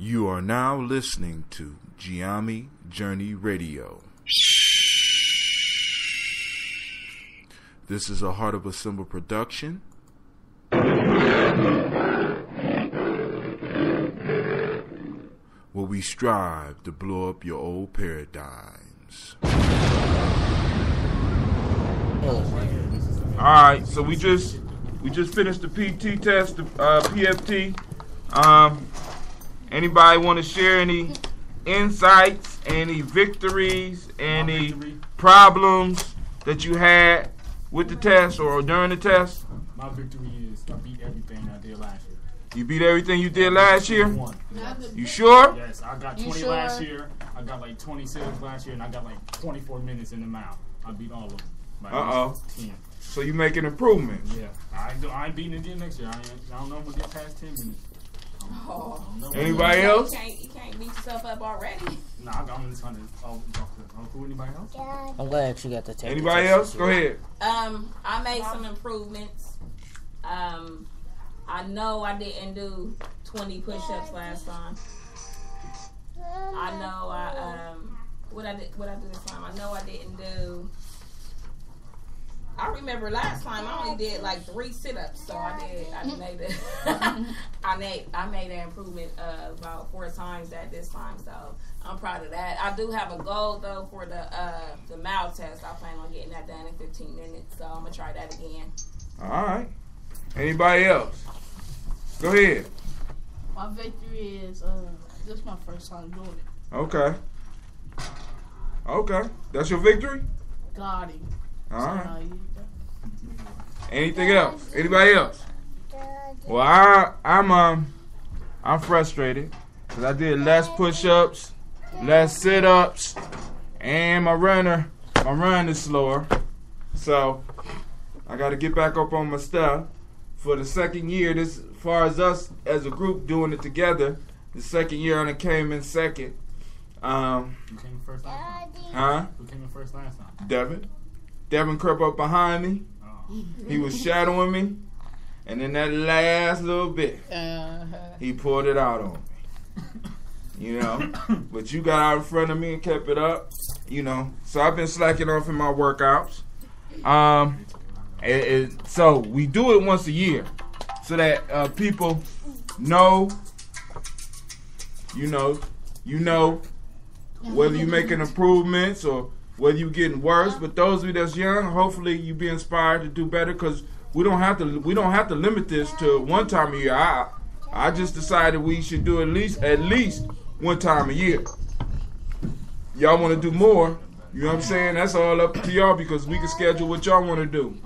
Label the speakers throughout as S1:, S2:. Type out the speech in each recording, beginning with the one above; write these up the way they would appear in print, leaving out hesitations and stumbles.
S1: You are now listening to Giami Journey Radio. This is a Heart of a Symbol production. Where we strive to blow up your old paradigms.
S2: Alright, so we just finished the PT test, the PFT. Anybody want to share any insights, any victories, any problems that you had with the test or during the test?
S3: My victory is I beat everything I did last year.
S2: You beat everything you did last year?
S3: Yes.
S2: You sure?
S3: Yes, I got 20 last year. I got like 26 last year, and I got like 24 minutes in the mouth. I beat all of them. By 10.
S2: So you making improvements?
S3: Yeah. I ain't beating it again next year. I don't know if I'm going to get past 10 minutes.
S2: Anybody else?
S4: You can't beat yourself up already.
S3: Nah, I'm just trying to who anybody else?
S5: I'm glad you got the test.
S2: Anybody else? Go ahead.
S4: I made some improvements. I know I didn't do 20 push-ups last time. I know what I did this time. I know I didn't do. I remember last time I only did like 3 sit-ups, so I made it. I made an improvement about 4 times that this time, so I'm proud of that. I do have a goal though for the mouth test. I plan on getting that done in 15 minutes, so I'm gonna try that again.
S2: All right. Anybody else? Go ahead.
S6: My victory is this is my first time doing it.
S2: Okay. That's your victory?
S6: Got him.
S2: All right. Anything else? Anybody else? Well, I'm frustrated because I did less push-ups, less sit-ups, and my run is slower. So I got to get back up on my stuff. For the second year, this as far as us as a group doing it together, the second year I came in second.
S3: You came in first last time?
S2: Huh?
S3: Who came in first last time?
S2: Devin crept up behind me.
S3: Oh.
S2: He was shadowing me. And then that last little bit, he pulled it out on me. You know? But you got out in front of me and kept it up. You know? So I've been slacking off in my workouts. So we do it once a year so that people know, you know whether you're making improvements or whether you're getting worse. But those of you that's young, hopefully you be inspired to do better, because we don't have to limit this to one time a year. I just decided we should do at least one time a year. Y'all want to do more? You know what I'm saying? That's all up to y'all, because we can schedule what y'all want to do.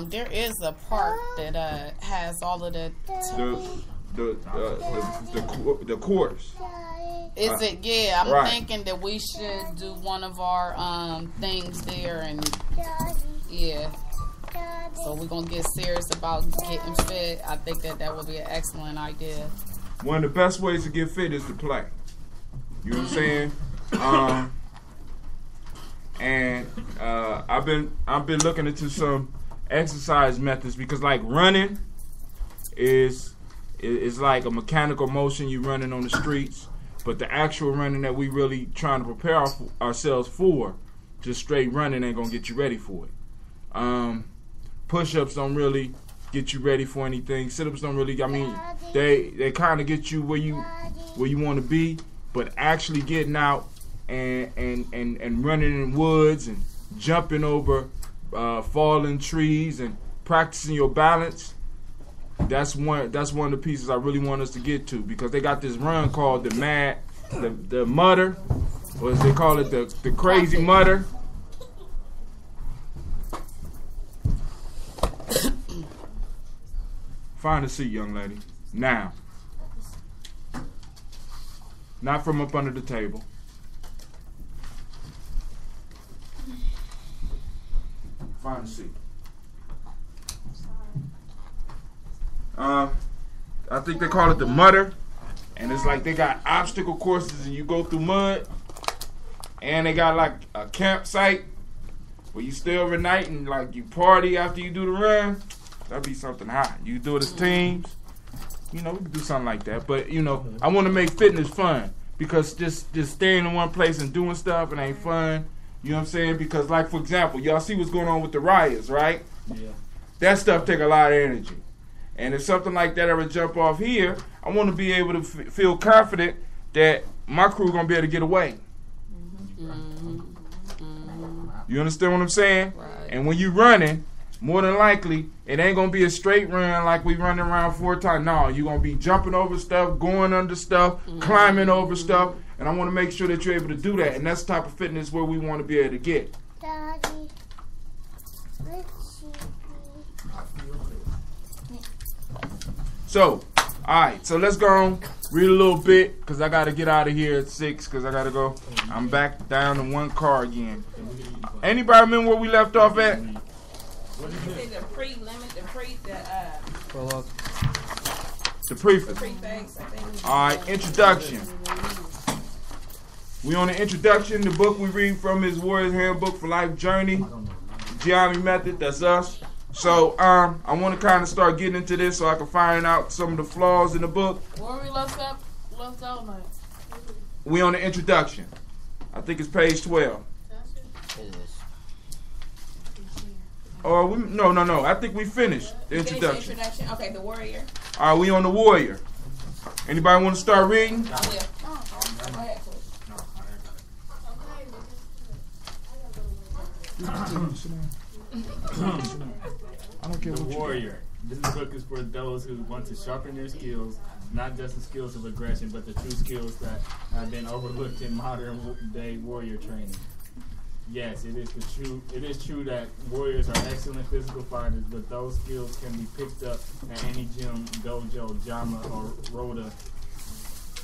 S5: There is a park that has all of the
S2: course.
S5: Is it? Yeah, I'm
S2: right.
S5: thinking that we should do one of our things there, and yeah. So we're gonna get serious about getting fit. I think that would be an excellent idea.
S2: One of the best ways to get fit is to play. You know what I'm saying? And I've been looking into some exercise methods, because like running is like a mechanical motion. You running on the streets, but the actual running that we really trying to prepare ourselves for, just straight running ain't gonna get you ready for it. Push-ups don't really get you ready for anything. Sit-ups don't really. I mean, they kind of get you where you want to be, but actually getting out and running in woods and jumping over fallen trees and practicing your balance. That's one of the pieces I really want us to get to, because they got this run called the mutter, or as they call it, the crazy mutter. Find a seat, young lady. Now. Not from up under the table. Find a seat. I think they call it the mutter, and it's like they got obstacle courses and you go through mud, and they got like a campsite where you stay overnight and like you party after you do the run. That'd be something hot. You do it as teams. we can do something like that. But I want to make fitness fun, because just staying in one place and doing stuff, it ain't fun. You know what I'm saying? Because, like, for example, y'all see what's going on with the riots, right?
S3: Yeah.
S2: That stuff take a lot of energy. And if something like that ever jump off here, I want to be able to feel confident that my crew going to be able to get away. You understand what I'm saying?
S5: Right.
S2: And when you running, more than likely, it ain't going to be a straight run like we running around 4 times. No, you're going to be jumping over stuff, going under stuff, climbing over stuff. And I want to make sure that you're able to do that. And that's the type of fitness where we want to be able to get.
S7: Daddy,
S2: So, alright, so let's go on, read a little bit, because I got to get out of here at 6, because I got to go. I'm back down in one car again. Anybody remember where we left off at? The prefix. Alright, introduction. We on the introduction. The book we read from is Warrior's Handbook for Life Journey. Gianni Method, that's us. So I want to kind of start getting into this so I can find out some of the flaws in the book.
S6: Where we left out, like?
S2: We on the introduction. I think it's page 12. Or no. I think we finished the introduction.
S4: Okay, the warrior.
S2: All right, we on the warrior. Anybody want to start reading?
S4: I will. Go ahead,
S2: I don't care
S3: The
S2: what
S3: warrior. This book is for those who want to sharpen their skills, not just the skills of aggression, but the true skills that have been overlooked in modern day warrior training. Yes, it is true that warriors are excellent physical fighters, but those skills can be picked up at any gym, dojo, jama, or rota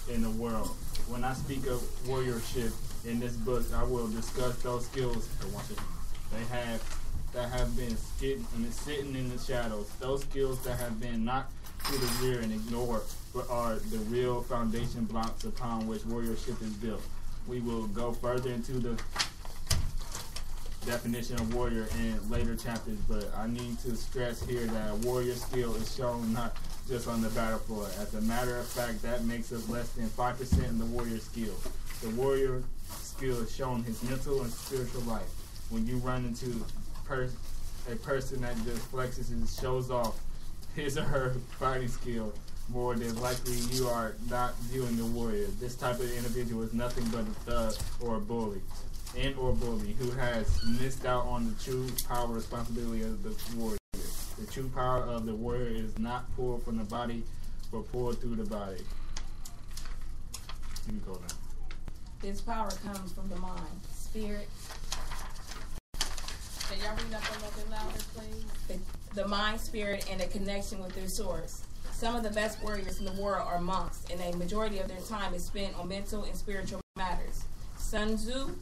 S3: in the world. When I speak of warriorship in this book, I will discuss those skills that have been sitting in the shadows. Those skills that have been knocked to the rear and ignored, but are the real foundation blocks upon which warriorship is built. We will go further into the definition of warrior in later chapters, but I need to stress here that a warrior skill is shown not just on the battlefield. As a matter of fact, that makes up less than 5% in the warrior skill. The warrior skill is shown his mental and spiritual life. When you run into a person that just flexes and shows off his or her fighting skill, more than likely you are not viewing the warrior. This type of individual is nothing but a thug or a bully. Who has missed out on the true power responsibility of the warrior. The true power of the warrior is not pulled from the body, but pulled through the body. You can go now.
S4: This power comes from the mind, spirit.
S5: Can y'all read up a little bit louder, please?
S4: The mind, spirit, and the connection with their source. Some of the best warriors in the world are monks, and a majority of their time is spent on mental and spiritual matters. Sun Tzu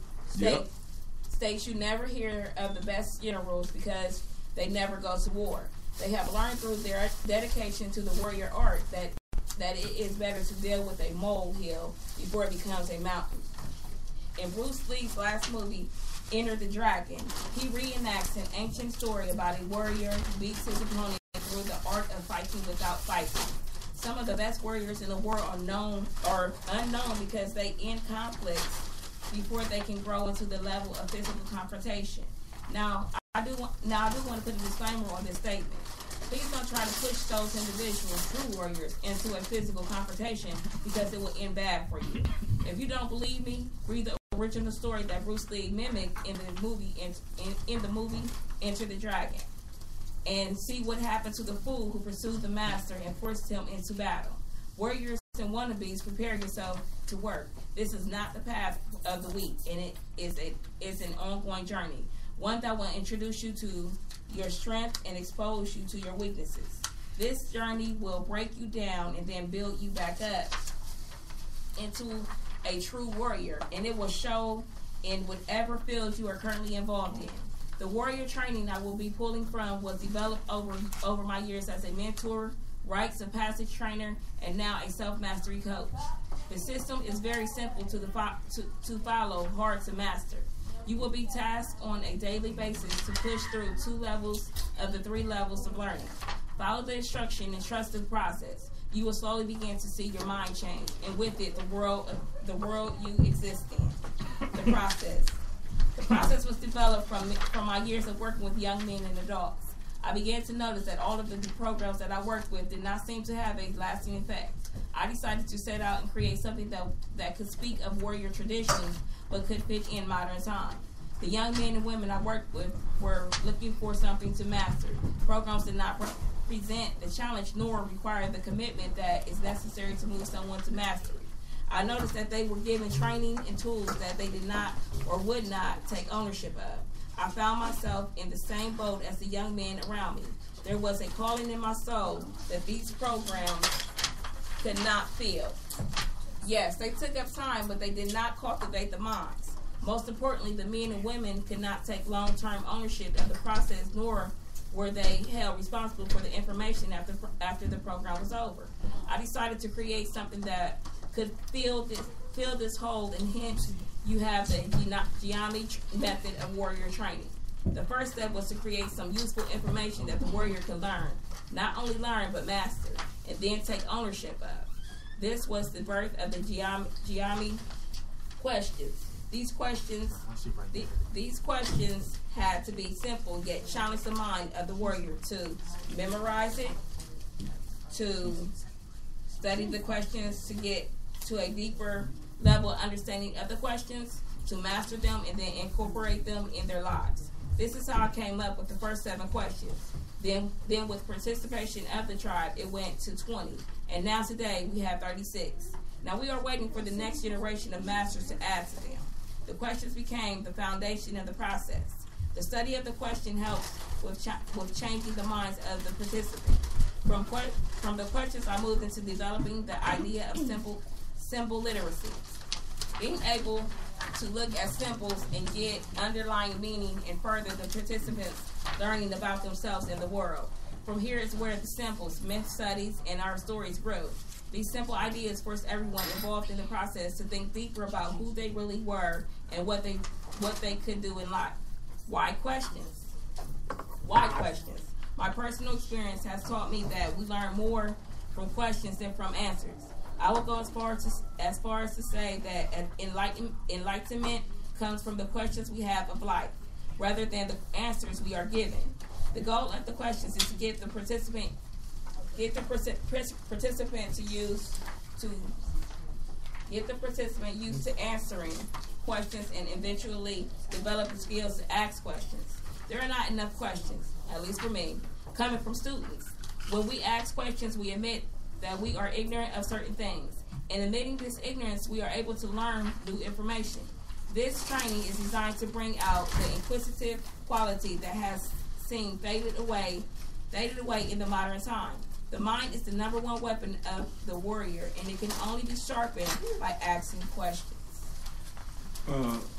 S4: states you never hear of the best generals because they never go to war. They have learned through their dedication to the warrior art that it is better to deal with a molehill before it becomes a mountain. In Bruce Lee's last movie, Enter the Dragon, he reenacts an ancient story about a warrior who beats his opponent through the art of fighting without fighting. Some of the best warriors in the world are unknown because they end conflicts before they can grow into the level of physical confrontation. Now, I do want to put a disclaimer on this statement. Please don't try to push those individuals, true warriors, into a physical confrontation because it will end bad for you. If you don't believe me, read the original story that Bruce Lee mimicked in the movie Enter the Dragon, and see what happened to the fool who pursued the master and forced him into battle. Warriors and wannabes, prepare yourself to work. This is not the path of the weak, and it is an ongoing journey, one that will introduce you to your strength and expose you to your weaknesses. This journey will break you down and then build you back up into a true warrior, and it will show in whatever field you are currently involved in. The warrior training I will be pulling from was developed over my years as a mentor, rites of passage trainer, and now a self-mastery coach. The system is very simple to follow, hard to master. You will be tasked on a daily basis to push through 2 levels of the 3 levels of learning. Follow the instruction and trust the process. you will slowly begin to see your mind change, and with it, the world you exist in. The process was developed from my years of working with young men and adults. I began to notice that all of the programs that I worked with did not seem to have a lasting effect. I decided to set out and create something that could speak of warrior traditions, but could fit in modern times. The young men and women I worked with were looking for something to master. Programs did not present the challenge nor require the commitment that is necessary to move someone to mastery. I noticed that they were given training and tools that they did not or would not take ownership of. I found myself in the same boat as the young men around me. There was a calling in my soul that these programs could not fill. Yes, they took up time, but they did not cultivate the minds. Most importantly, the men and women could not take long-term ownership of the process, nor were they held responsible for the information after the program was over. I decided to create something that could fill this hole, and hence you have the geometry method of warrior training. The first step was to create some useful information that the warrior could learn, not only learn but master, and then take ownership of. This was the birth of the geometry questions. These questions had to be simple, yet challenge the mind of the warrior to memorize it, to study the questions to get to a deeper level of understanding of the questions, to master them, and then incorporate them in their lives. This is how I came up with the first 7 questions. Then with participation of the tribe, it went to 20. And now today, we have 36. Now we are waiting for the next generation of masters to add to them. The questions became the foundation of the process. The study of the question helps with changing the minds of the participants. From the questions, I moved into developing the idea of symbol literacy. Being able to look at symbols and get underlying meaning and further the participants learning about themselves and the world. From here is where the symbols, myth studies, and our stories grew. These simple ideas forced everyone involved in the process to think deeper about who they really were and what they could do in life. Why questions? Why questions? My personal experience has taught me that we learn more from questions than from answers. I will go as far as to say that enlightenment comes from the questions we have of life, rather than the answers we are given. The goal of the questions is to get the participant used to answering questions and eventually develop the skills to ask questions. There are not enough questions, at least for me, coming from students. When we ask questions, we admit that we are ignorant of certain things. In admitting this ignorance, we are able to learn new information. This training is designed to bring out the inquisitive quality that has seemed faded away in the modern time. The mind is the #1 weapon of the warrior, and it can only be sharpened by asking questions.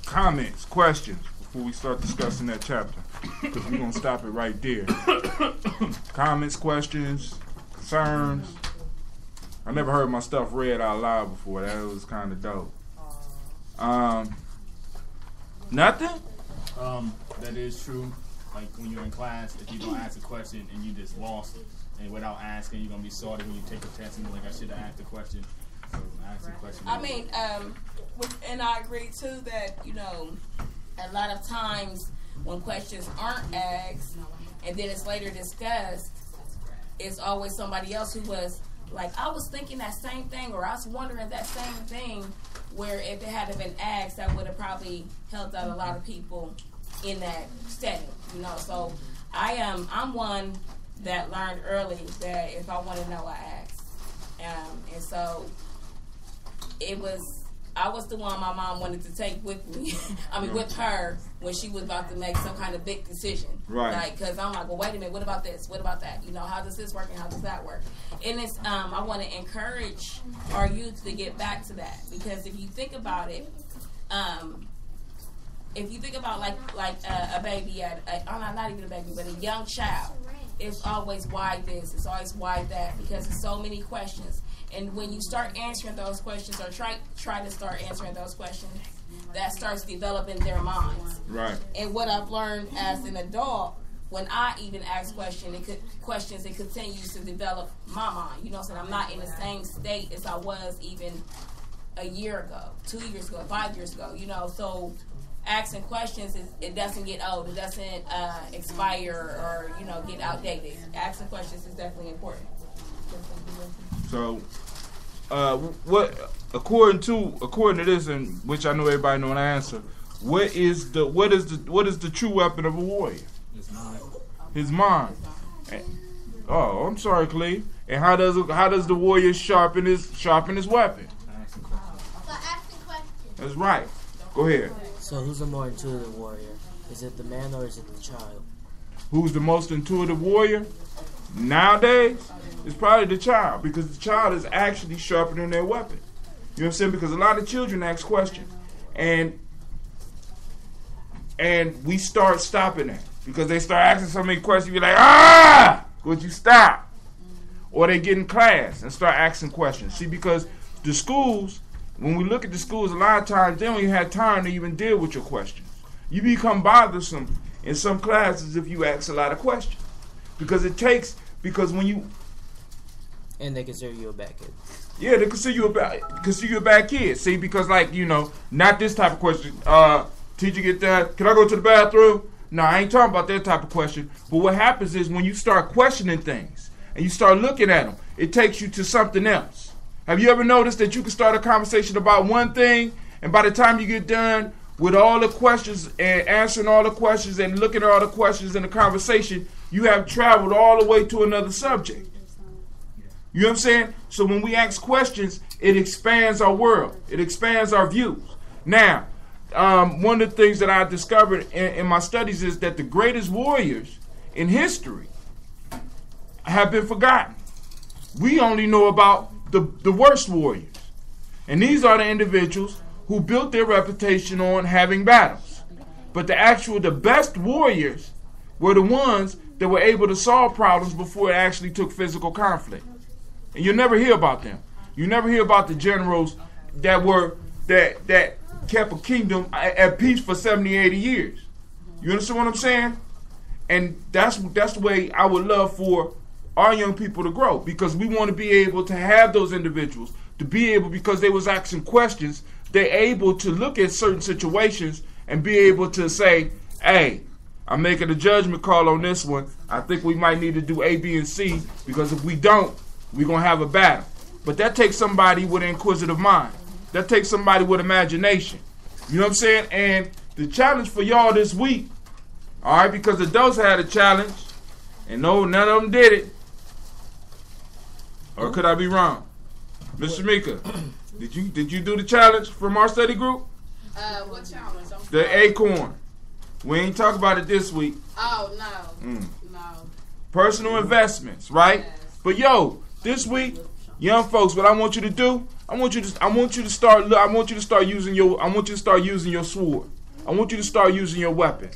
S2: Comments, questions, before we start discussing that chapter, because we're going to stop it right there. Comments, questions, concerns. I never heard my stuff read out loud before. That was kind of dope. Nothing?
S3: That is true. Like when you're in class, if you don't ask a question and you just lost it, and without asking, you're gonna be sorry when you take a test and you're like, I should have asked the question. So ask the question.
S4: I mean, and I agree too that a lot of times when questions aren't asked and then it's later discussed, it's always somebody else who was like, I was thinking that same thing, or I was wondering that same thing. Where if it had been asked, that would have probably helped out a lot of people in that setting, So I'm one that learned early that if I want to know, I ask. And so I was the one my mom wanted to take with me. With her when she was about to make some kind of big decision.
S2: Right.
S4: Like, because I'm like, well, wait a minute, what about this? What about that? How does this work and how does that work? And it's, I want to encourage our youth to get back to that, because if you think about it, if you think about like a baby, not even a baby, but a young child, it's always why this, it's always why that, because there's so many questions. And when you start answering those questions, or try to start answering those questions, that starts developing their minds.
S2: Right.
S4: And what I've learned as an adult when I even ask questions, it continues to develop my mind. You know what I'm saying? I'm not in the same state as I was even a year ago, 2 years ago, 5 years ago. You know, so asking questions, it doesn't get old. It doesn't expire or, you know, get outdated. Asking questions is definitely important.
S2: So, what according to this, and which I know everybody know the answer, what is the true weapon of a warrior? His mind. Oh, I'm sorry, Clay. And how does the warrior sharpen his weapon?
S6: Asking questions.
S2: That's right. Go ahead.
S7: So who's the more intuitive warrior? Is it the man or is it the child?
S2: Who's the most intuitive warrior? Nowadays, it's probably the child, because the child is actually sharpening their weapon. You know what I'm saying? Because a lot of children ask questions, and we start stopping that because they start asking so many questions. You're like, would you stop? Or they get in class and start asking questions. See, because the schools, when we look at the schools, a lot of times they don't even have time to even deal with your questions. You become bothersome in some classes if you ask a lot of questions. Because when you...
S7: And they consider you a bad kid.
S2: Yeah, they consider you a bad kid. See, because not this type of question. Teacher, get that? Can I go to the bathroom? No, I ain't talking about that type of question. But what happens is when you start questioning things and you start looking at them, it takes you to something else. Have you ever noticed that you can start a conversation about one thing, and by the time you get done with all the questions and answering all the questions and looking at all the questions in the conversation, you have traveled all the way to another subject. You know what I'm saying? So when we ask questions, it expands our world. It expands our views. Now, one of the things that I discovered in my studies is that the greatest warriors in history have been forgotten. We only know about the worst warriors. And these are the individuals who built their reputation on having battles. But the best warriors were the ones that were able to solve problems before it actually took physical conflict. And you'll never hear about them. You never hear about the generals that kept a kingdom at peace for 70, 80 years. You understand what I'm saying? And that's the way I would love for our young people to grow, because we want to be able to have those individuals to be able, because they was asking questions, they're able to look at certain situations and be able to say, hey, I'm making a judgment call on this one. I think we might need to do A, B, and C, because if we don't, we're going to have a battle. But that takes somebody with an inquisitive mind. That takes somebody with imagination. You know what I'm saying? And the challenge for y'all this week, all right, because adults had a challenge, and no, none of them did it. Or could I be wrong? Mr. Mika, did you do the challenge from our study group?
S5: What challenge?
S2: The acorn. We ain't talk about it this week.
S5: Oh, no. No.
S2: Personal investments, right?
S5: Yes.
S2: But yo, this week, young folks, what I want you to do, I want you to start using your sword. I want you to start using your weapon.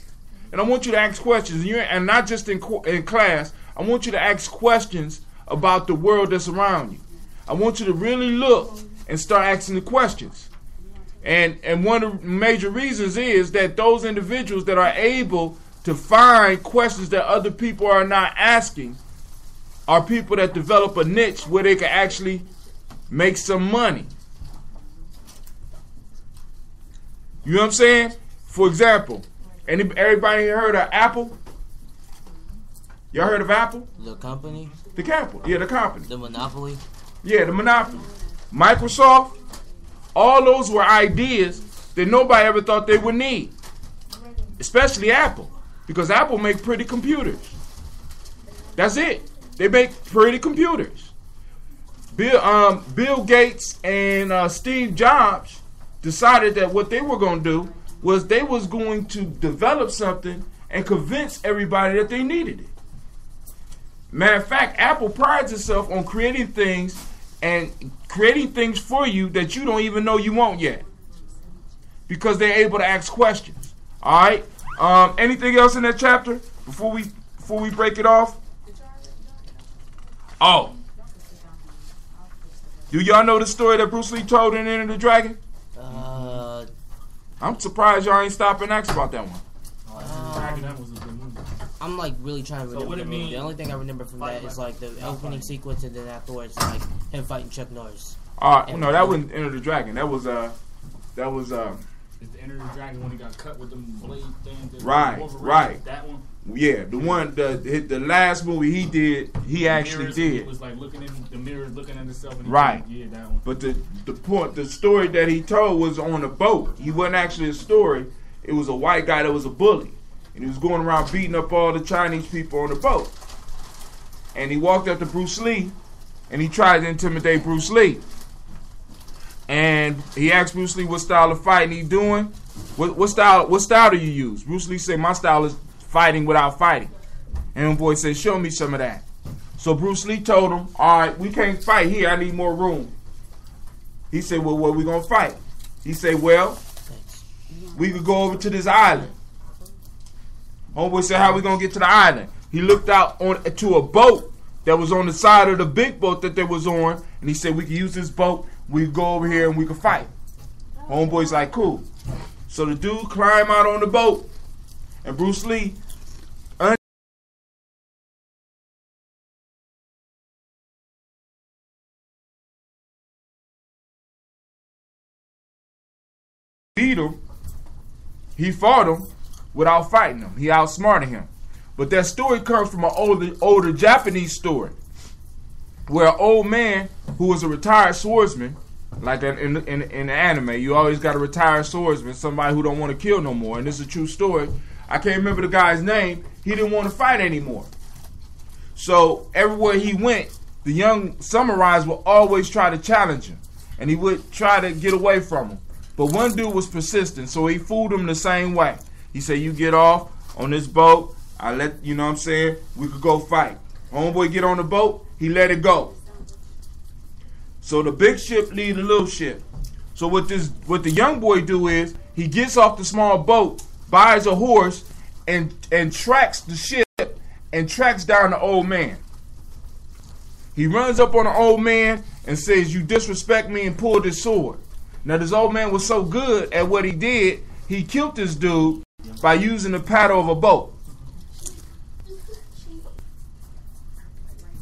S2: And I want you to ask questions. And not just in class. I want you to ask questions about the world that's around you. I want you to really look and start asking the questions. And one of the major reasons is that those individuals that are able to find questions that other people are not asking are people that develop a niche where they can actually make some money. You know what I'm saying? For example, everybody heard of Apple? Y'all heard of Apple?
S7: The company?
S2: The company. Yeah, the company.
S7: The monopoly?
S2: Yeah, the monopoly. Microsoft. All those were ideas that nobody ever thought they would need. Especially Apple. Because Apple make pretty computers. That's it. They make pretty computers. Bill Gates and Steve Jobs decided that what they were going to do was they was going to develop something and convince everybody that they needed it. Matter of fact, Apple prides itself on creating things for you that you don't even know you want yet, because they're able to ask questions. All right. Anything else in that chapter before we break it off? Oh, do y'all know the story that Bruce Lee told in Enter the Dragon? I'm surprised y'all ain't stopped and asked about that one.
S3: That was a good movie.
S7: I'm like really trying to
S3: So
S7: remember
S3: what
S7: the
S3: it
S7: movie.
S3: mean?
S7: The only thing I remember from
S3: Fight
S7: that is
S3: like-
S7: like the
S3: not
S7: opening
S3: fighting.
S7: sequence, and then afterwards like him fighting Chuck Norris.
S2: No, that wasn't Enter the Dragon. That was
S3: Is the Enter the Dragon when he got cut with the blade thing?
S2: Right,
S3: Wolverine,
S2: right.
S3: That one?
S2: yeah, the one the last movie he did, he actually
S3: Mirrors,
S2: did.
S3: It was like looking in the mirror, looking at himself. And he
S2: Right.
S3: Yeah, that one.
S2: But the story that he told was on a boat. He wasn't actually a story. It was a white guy that was a bully, and he was going around beating up all the Chinese people on the boat. And he walked up to Bruce Lee, and he tried to intimidate Bruce Lee. And he asked Bruce Lee what style of fighting he doing. What style do you use? Bruce Lee said, my style is fighting without fighting. And the boy said, show me some of that. So Bruce Lee told him, all right, we can't fight here. I need more room. He said, well, where we going to fight? He said, well, we could go over to this island. Homeboy said, how we going to get to the island? He looked out to a boat that was on the side of the big boat that they was on. And he said, we can use this boat. We could go over here and we could fight. Homeboy's like, cool. So the dude climbed out on the boat. And Bruce Lee beat him. He fought him without fighting him. He outsmarted him. But that story comes from an older Japanese story, where an old man who was a retired swordsman, like that in the anime, you always got a retired swordsman, somebody who don't want to kill no more. And this is a true story. I can't remember the guy's name. He didn't want to fight anymore. So everywhere he went, the young samurais would always try to challenge him, and he would try to get away from him. But one dude was persistent, so he fooled him the same way. He said, you get off on this boat, I let, you know what I'm saying, we could go fight. Homeboy get on the boat, he let it go. So the big ship lead the little ship. So what the young boy do is, he gets off the small boat, buys a horse, and tracks the ship, and tracks down the old man. He runs up on the old man and says, you disrespect me, and pull this sword. Now this old man was so good at what he did, he killed this dude by using the paddle of a boat.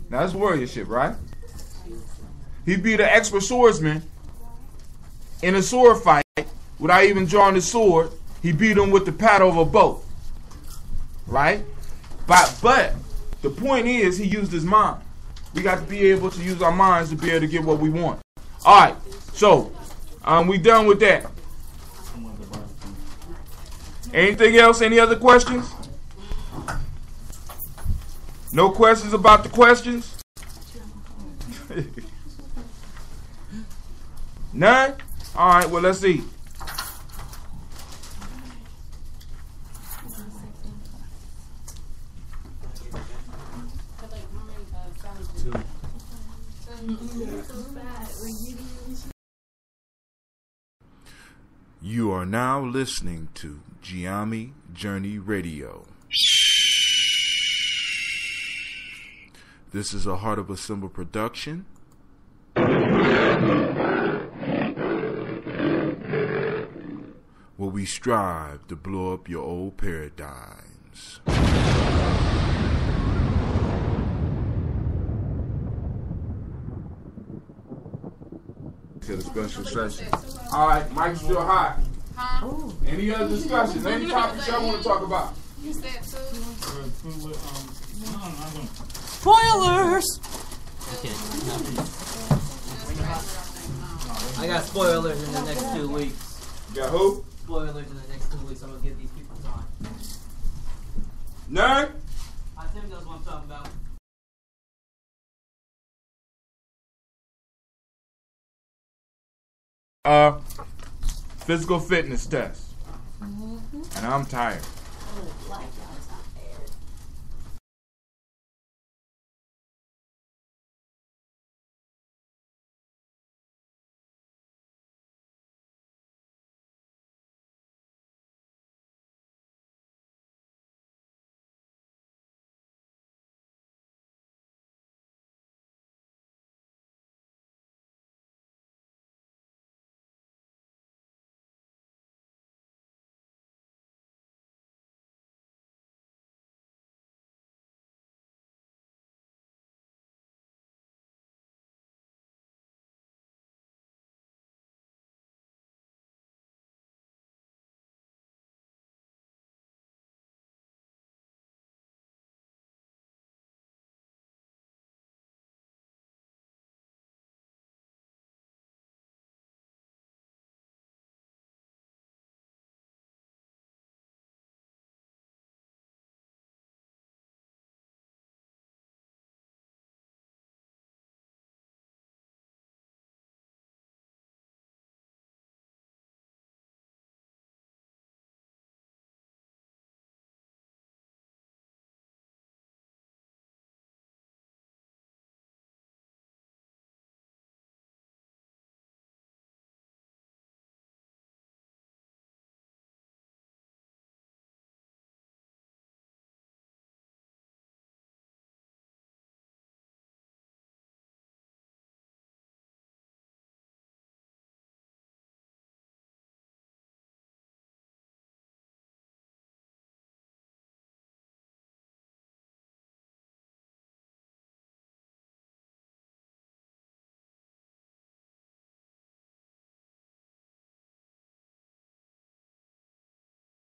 S2: Now that's warriorship, right? He beat an expert swordsman in a sword fight without even drawing his sword. He beat him with the paddle of a boat. Right? But the point is, he used his mind. We got to be able to use our minds to be able to get what we want. Alright, so we done with that. Anything else? Any other questions? No questions about the questions? None? Alright, well, let's see.
S1: You are now listening to Giami Journey Radio. This is a Heart of a Symbol production. Where we strive to blow up your old paradigms.
S2: To the special session. Alright, mic's still hot.
S5: Huh?
S2: Any other discussions? Any topics y'all want to talk about?
S5: You said two.
S7: Spoilers! Okay. I got spoilers in the next 2 weeks.
S2: You got who?
S7: Spoilers in the next 2 weeks. I'm gonna give these people time.
S2: None?
S7: I think that's what I'm talking about.
S2: Physical fitness test. And I'm tired.